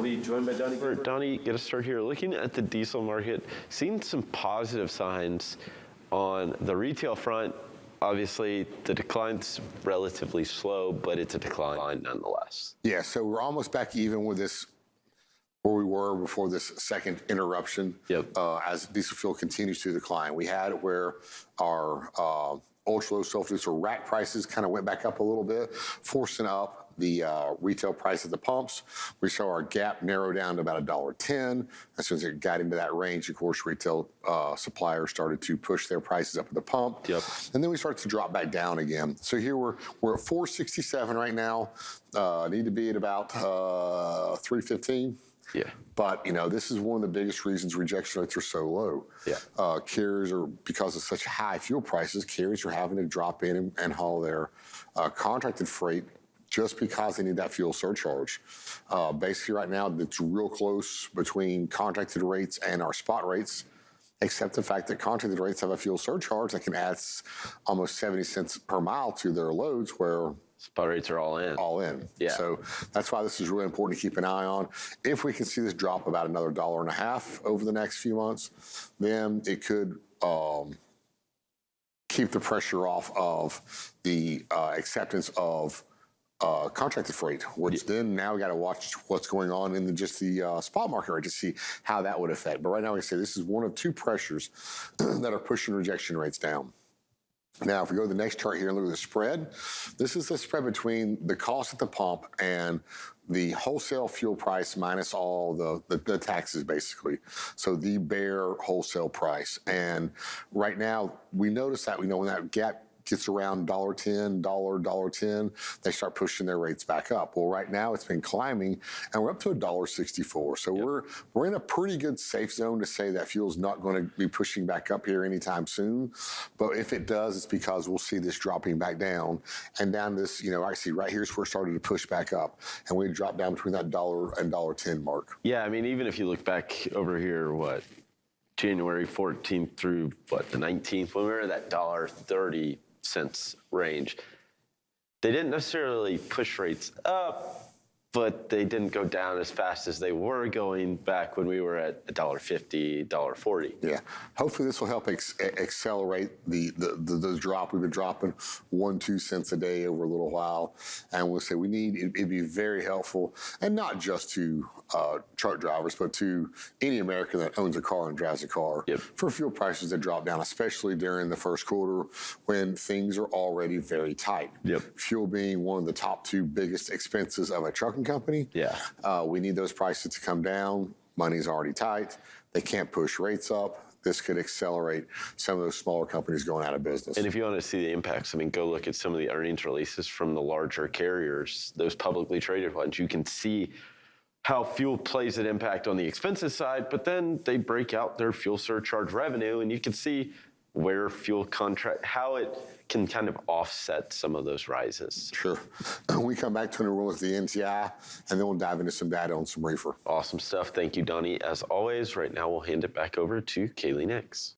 Goldie, joined by Donnie. Donnie, get us started here. Looking at the diesel market, seeing some positive signs on the retail front. Obviously, the decline's relatively slow, but it's a decline nonetheless. Yeah, so we're almost back even with this where we were before this second interruption. Yep. As diesel fuel continues to decline. We had it where our ultra-low sulfur diesel rack prices kind of went back up a little bit, forcing up the retail price at the pumps. We saw our gap narrow down to about $1.10. As soon as it got into that range, of course, retail suppliers started to push their prices up at the pump. Yep. And then we started to drop back down again. So here we're at $4.67 right now. Need to be at about $3.15. Yeah. But, this is one of the biggest reasons rejection rates are so low. Yeah. Carriers are, because of such high fuel prices, carriers are having to drop in and haul their contracted freight just because they need that fuel surcharge. Basically right now, it's real close between contracted rates and our spot rates, except the fact that contracted rates have a fuel surcharge that can add almost 70 cents per mile to their loads, where spot rates are all in. All in. Yeah. So that's why this is really important to keep an eye on. If we can see this drop about another $1.50 over the next few months, then it could keep the pressure off of the acceptance of contracted freight, which then now we got to watch what's going on in just the spot market rate to see how that would affect. But right now, we say this is one of two pressures that are pushing rejection rates down. Now, if we go to the next chart here and look at the spread, this is the spread between the cost at the pump and the wholesale fuel price minus all the taxes, basically. So the bare wholesale price. And right now, we notice that, when that gap gets around $1.10, $1.10, they start pushing their rates back up. Well, right now it's been climbing, and we're up to $1.64. So Yep. we're in a pretty good safe zone to say that fuel's not going to be pushing back up here anytime soon. But if it does, it's because we'll see this dropping back down, and down this, I see right here's where it started to push back up, and we dropped down between that $1 and $1.10 mark. Yeah, I mean, even if you look back over here, January 14th through the 19th, when we were at that $1.30 range, they didn't necessarily push rates up, but they didn't go down as fast as they were going back when we were at $1.50, $1.40. Yeah, hopefully this will help accelerate the drop. We've been dropping 1-2 cents a day over a little while, and we'll say it'd be very helpful, and not just to truck drivers, but to any American that owns a car and drives a car, Yep. for fuel prices to drop down, especially during the first quarter when things are already very tight. Yep. Fuel being one of the top two biggest expenses of a trucking company. Yeah. We need those prices to come down. Money's already tight. They can't push rates up. This could accelerate some of those smaller companies going out of business. And if you want to see the impacts, go look at some of the earnings releases from the larger carriers, those publicly traded ones. You can see how fuel plays an impact on the expenses side, but then they break out their fuel surcharge revenue, and you can see where fuel contract, how it can kind of offset some of those rises. Sure. We come back to the rules of the NTI, and then we'll dive into some data on some reefer. Awesome stuff. Thank you, Donnie. As always, right now we'll hand it back over to Kaylee Nix.